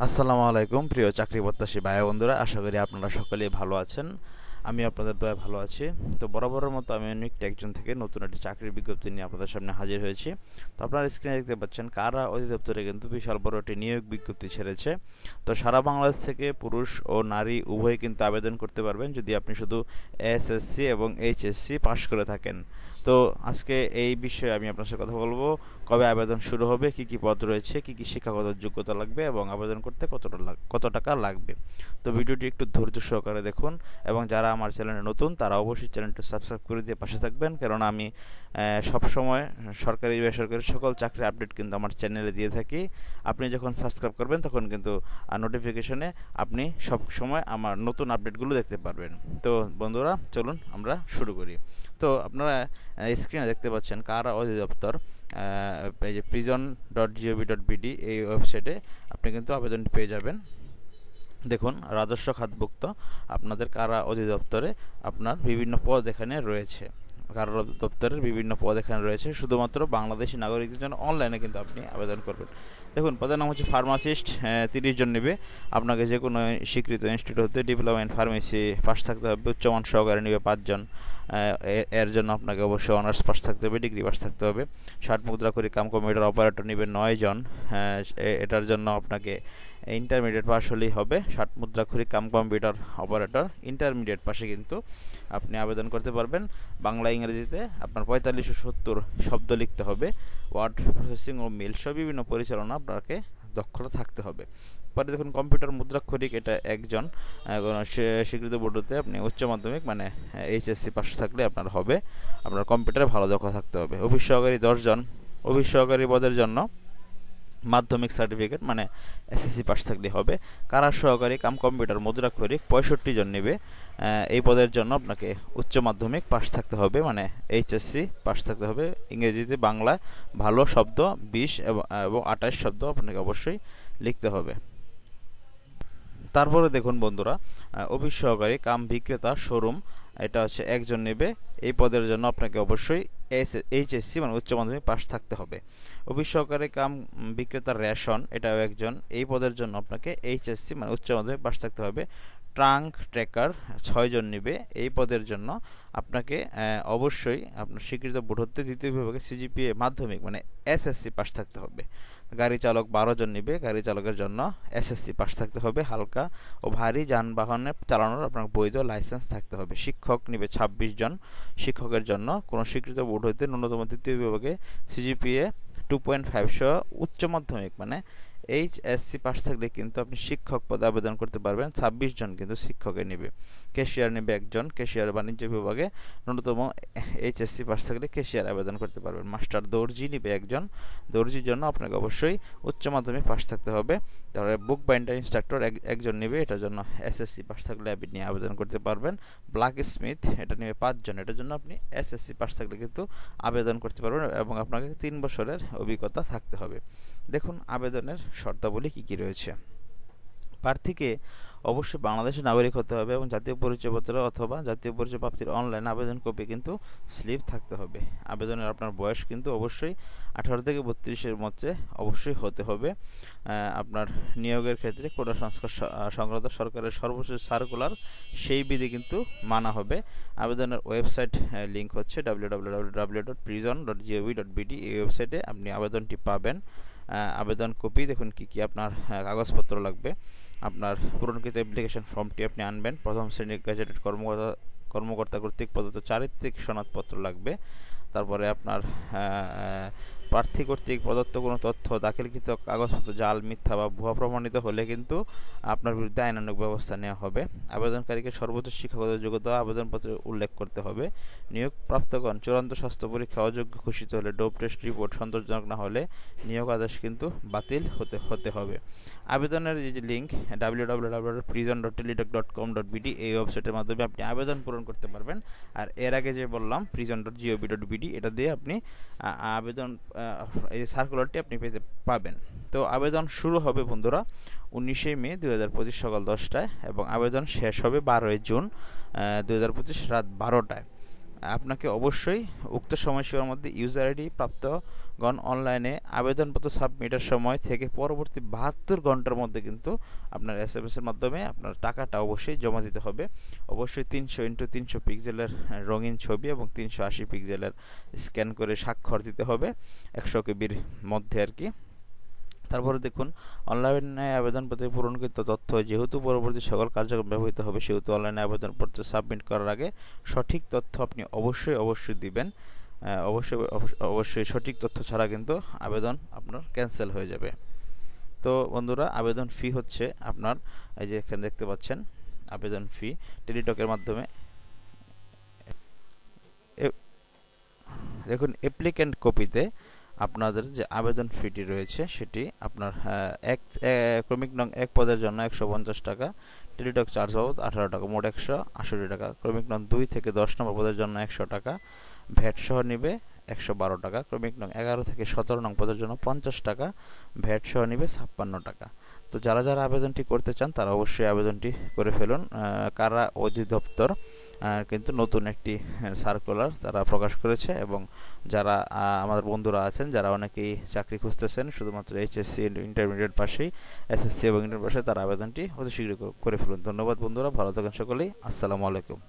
আসসালামু আলাইকুম প্রিয় চাকরি প্রত্যাশী ভাই বন্ধুরা, আশা করি আপনারা সকলেই ভালো আছেন। আমি আপনাদের দয়ায় ভালো আছি। তো বরাবরের মতো আমি একজন থেকে নতুন একটি চাকরির বিজ্ঞপ্তি নিয়ে আপনাদের সামনে হাজির হয়েছি। তো আপনারা স্ক্রিনে দেখতে পাচ্ছেন কারা অধিদপ্তরে কিন্তু বিশাল বড় একটি নিয়োগ বিজ্ঞপ্তি ছেড়েছে। তো সারা বাংলাদেশ থেকে পুরুষ ও নারী উভয় কিন্তু আবেদন করতে পারবেন যদি আপনি শুধু এসএসসি এবং এইচএসসি পাশ করে থাকেন। তো আজকে এই বিষয়ে আমি আপনার সাথে কথা বলবো। কবে আবেদন শুরু হবে, কি কি পদ রয়েছে, কি কি শিক্ষাগত যোগ্যতা লাগবে এবং আবেদন করতে কত টাকা লাগবে। তো ভিডিওটি একটু ধৈর্য সহকারে দেখুন এবং যারা আমার চ্যানেলে নতুন তারা অবশ্যই চ্যানেলটি সাবস্ক্রাইব করে দিয়ে পাশে থাকবেন, কেননা আমি সবসময় সরকারি বেসরকারি সকল চাকরির আপডেট কিন্তু আমার চ্যানেলে দিয়ে থাকি। আপনি যখন সাবস্ক্রাইব করবেন তখন কিন্তু নোটিফিকেশনে আপনি সব সময় আমার নতুন আপডেটগুলো দেখতে পারবেন। তো বন্ধুরা, চলুন আমরা শুরু করি। তো আপনারা স্ক্রিনে দেখতে পাচ্ছেন কারা অধিদপ্তর, এই যে prison.gov.bd এই ওয়েবসাইটে আপনি কিন্তু আবেদনটি পেয়ে যাবেন। দেখুন, রাজস্ব খাতভুক্ত আপনাদের কারা অধিদপ্তরে আপনার বিভিন্ন পদ এখানে রয়েছে। কারা দপ্তরের বিভিন্ন পদ এখানে রয়েছে, শুধুমাত্র বাংলাদেশি নাগরিকদের জন্য অনলাইনে কিন্তু আপনি আবেদন করবেন। দেখুন, পদের নাম হচ্ছে ফার্মাসিস্ট, 30 জন নেবে। আপনাকে যে কোনো স্বীকৃত ইনস্টিটিউট হতে ডিপ্লোমা ইন ফার্মেসি পাস থাকতে হবে, উচ্চমান সহকারে নেবে 5 জন। এর জন্য আপনাকে অবশ্যই অনার্স পাস থাকতে হবে, ডিগ্রি পাস থাকতে হবে। 60 মুদ্রা করে কম্পিউটার অপারেটর নেবে 9 জন। এটার জন্য আপনাকে ইন্টারমিডিয়েট পাস হলেই হবে। 60 মুদ্রাক্ষরিক কম্পিউটার অপারেটর ইন্টারমিডিয়েট পাশে কিন্তু আপনি আবেদন করতে পারবেন। বাংলা ইংরেজিতে আপনার 4570 শব্দ লিখতে হবে। ওয়ার্ড প্রসেসিং ও মেল সহ বিভিন্ন পরিচালনা আপনাকে দক্ষতা থাকতে হবে। পরে দেখুন, কম্পিউটার মুদ্রাক্ষরিক, এটা একজন। স্বীকৃত বোর্ড হতে আপনি উচ্চ মাধ্যমিক মানে এইচএসসি পাস থাকলে আপনার হবে। আপনার কম্পিউটারে ভালো দক্ষতা থাকতে হবে। অফিস সহকারী 10 জন। অফিস সহকারী পদের জন্য মাধ্যমিক সার্টিফিকেট মানে এসএসসি পাস থাকলে হবে। কারা সহকারী কম্পিউটার মুদ্রাক্ষরিক 65 জন নেবে। এই পদের জন্য আপনাকে উচ্চ মাধ্যমিক পাস থাকতে হবে মানে এইচএসসি পাস থাকতে হবে। ইংরেজিতে বাংলা ভালো শব্দ 20 এবং 28 শব্দ আপনাকে অবশ্যই লিখতে হবে। তারপরে দেখুন বন্ধুরা, অফিস সহকারী বিক্রেতা শোরুম, এটা হচ্ছে একজন নেবে। এই পদের জন্য আপনাকে অবশ্যই এইচএসসি মানে উচ্চ মাধ্যমিক পাস থাকতে হবে। অফিস সহকারী বিক্রেতা রেশন, এটাও একজন। এই পদের জন্য আপনাকে এইচএসসি মানে উচ্চ মাধ্যমিক পাস থাকতে হবে। ট্রাঙ্ক ট্রেকার 6 জন নেবে। এই পদের জন্য আপনাকে অবশ্যই আপনার স্বীকৃত বোর্ড হতে দ্বিতীয় বিভাগে সিজিপিএ মাধ্যমিক মানে এসএসসি পাস থাকতে হবে। গাড়ি চালক 12 জন নেবে। গাড়ি চালকের জন্য এসএসসি পাস থাকতে হবে। হালকা ও ভারী যানবাহনে চালানোর আপনার বৈধ লাইসেন্স থাকতে হবে। শিক্ষক নেবে 26 জন। শিক্ষকের জন্য কোনো স্বীকৃত বোর্ড হইতে ন্যূনতম তৃতীয় বিভাগে সিজিপিএ 2.5 সহ উচ্চ মাধ্যমিক মানে এইচএসসি পাস থাকলে কিন্তু আপনি শিক্ষক পদে আবেদন করতে পারবেন। 26 জন কিন্তু শিক্ষকে নেবে। ক্যাশিয়ার নেবে একজন। ক্যাশিয়ার বাণিজ্য বিভাগে ন্যূনতম এইচএসসি পাস থাকলে ক্যাশিয়ার আবেদন করতে পারবেন। মাস্টার দর্জি নেবে একজন। দর্জির জন্য আপনাকে অবশ্যই উচ্চ মাধ্যমিক পাস থাকতে হবে। তারপরে বুক বাইন্ডার ইনস্ট্রাক্টর একজন নেবে। এটার জন্য এসএসসি পাস থাকলে আপনি আবেদন করতে পারবেন। ব্ল্যাক স্মিথ, এটা নেবে 5 জন। এটার জন্য আপনি এসএসসি পাস থাকলে কিন্তু আবেদন করতে পারবেন এবং আপনাকে 3 বছরের অভিজ্ঞতা থাকতে হবে। দেখুন, আবেদনের শর্তাবলী কী কী রয়েছে। প্রার্থীকে অবশ্যই বাংলাদেশের নাগরিক হতে হবে এবং জাতীয় পরিচয়পত্র অথবা জাতীয় পরিচয় প্রাপ্তির অনলাইন আবেদন কপি কিন্তু স্লিপ থাকতে হবে। আবেদনের আপনার বয়স কিন্তু অবশ্যই 18 থেকে 32-এর মধ্যে অবশ্যই হতে হবে। আপনার নিয়োগের ক্ষেত্রে কোটা সংস্কার সংক্রান্ত সরকারের সর্বশেষ সার্কুলার সেই বিধি কিন্তু মানা হবে। আবেদনের ওয়েবসাইট লিঙ্ক হচ্ছে www.prison.gov.bd। এই ওয়েবসাইটে আপনি আবেদনটি পাবেন। আবেদন কপি দেখুন কি কি আপনার কাগজপত্র লাগবে। আপনার পূরণকৃত অ্যাপ্লিকেশন ফর্মটি আপনি আনবেন। প্রথম শ্রেণীর গ্যাজেটেড কর্মকর্তা কর্তৃক প্রদত্ত চারিত্রিক সনদপত্র লাগবে। তারপরে আপনার প্রার্থী কর্তৃক প্রদত্ত কোনো তথ্য দাখিলকৃত কাগজপত্র জাল, মিথ্যা বা ভুয়া প্রমাণিত হলে কিন্তু আপনার বিরুদ্ধে আইনানুগ ব্যবস্থা নেওয়া হবে। আবেদনকারীকে সর্বোচ্চ শিক্ষাগত যোগ্যতা আবেদনপত্রে উল্লেখ করতে হবে। নিয়োগপ্রাপ্তগণ চূড়ান্ত স্বাস্থ্য পরীক্ষা অযোগ্য ঘোষিত হলে ডোপ টেস্ট রিপোর্ট সন্তোষজনক না হলে নিয়োগ আদেশ কিন্তু বাতিল হতে হবে। আবেদনের যে লিঙ্ক www.prison.teledoc.com.bd এই ওয়েবসাইটের মাধ্যমে আপনি আবেদন পূরণ করতে পারবেন। আর এর আগে যে বললাম prison.gov.bd, এটা দিয়ে আপনি আবেদন এই সার্কুলারটি আপনি পাবেন। তো আবেদন শুরু হবে বন্ধুরা 19শে মে 2025 সকাল 10টায় এবং আবেদন শেষ হবে 12ই জুন 2025 রাত 12টায়। আপনাকে অবশ্যই উক্ত সময়সীমার মধ্যে ইউজার আইডি প্রাপ্তগণ অনলাইনে আবেদনপত্র সাবমিটের সময় থেকে পরবর্তী 72 ঘন্টার মধ্যে কিন্তু আপনার SMS এর মাধ্যমে আপনার টাকাটা অবশ্যই জমা দিতে হবে। অবশ্যই 300x300 পিক্সেলের রঙিন ছবি এবং 380 পিক্সেলের স্ক্যান করে স্বাক্ষর দিতে হবে 100 কেবির মধ্যে আর কি। তারপরে দেখুন, অনলাইনে আবেদনপত্রে পূরণকৃত তথ্য যেহেতু পরবর্তী সকল কার্যক্রম ব্যবহৃত হবে, সেহেতু অনলাইনে আবেদনপত্র সাবমিট করার আগে সঠিক তথ্য আপনি অবশ্যই দিবেন। অবশ্যই সঠিক তথ্য ছাড়া কিন্তু আবেদন আপনার ক্যান্সেল হয়ে যাবে। তো বন্ধুরা, আবেদন ফি হচ্ছে আপনার, এই যে এখানে দেখতে পাচ্ছেন আবেদন ফি টেলিটকের মাধ্যমে। দেখুন, অ্যাপ্লিক্যান্ট কপিতে আপনাদের যে আবেদন ফিটি রয়েছে সেটি আপনার ক্রমিক নং 1 পদের জন্য 150 টাকা, টেলিটক চার্জ বাবদ 18 টাকা, মোট 168 টাকা। ক্রমিক নং 2 থেকে 10 নম্বর পদের জন্য 100 টাকা, ভ্যাট সহ নিবে 112 টাকা। ক্রমিক নং 11 থেকে 17 নং পদের জন্য 50 টাকা, ভ্যাট সহ নিবে 56 টাকা। তো যারা আবেদনটি করতে চান তারা অবশ্যই আবেদনটি করে ফেলুন। কারা অধিদপ্তর কিন্তু নতুন একটি সার্কুলার তারা প্রকাশ করেছে, এবং যারা আমাদের বন্ধুরা আছেন যারা অনেকেই চাকরি খুঁজতেছেন শুধুমাত্র HSC ইন্টারমিডিয়েট পাশেই, SSC এবং ইন্টার পাশে, তারা আবেদনটি অতি শীঘ্রই করে ফেলুন। ধন্যবাদ বন্ধুরা, ভালো থাকেন সকলেই। আসসালামু আলাইকুম।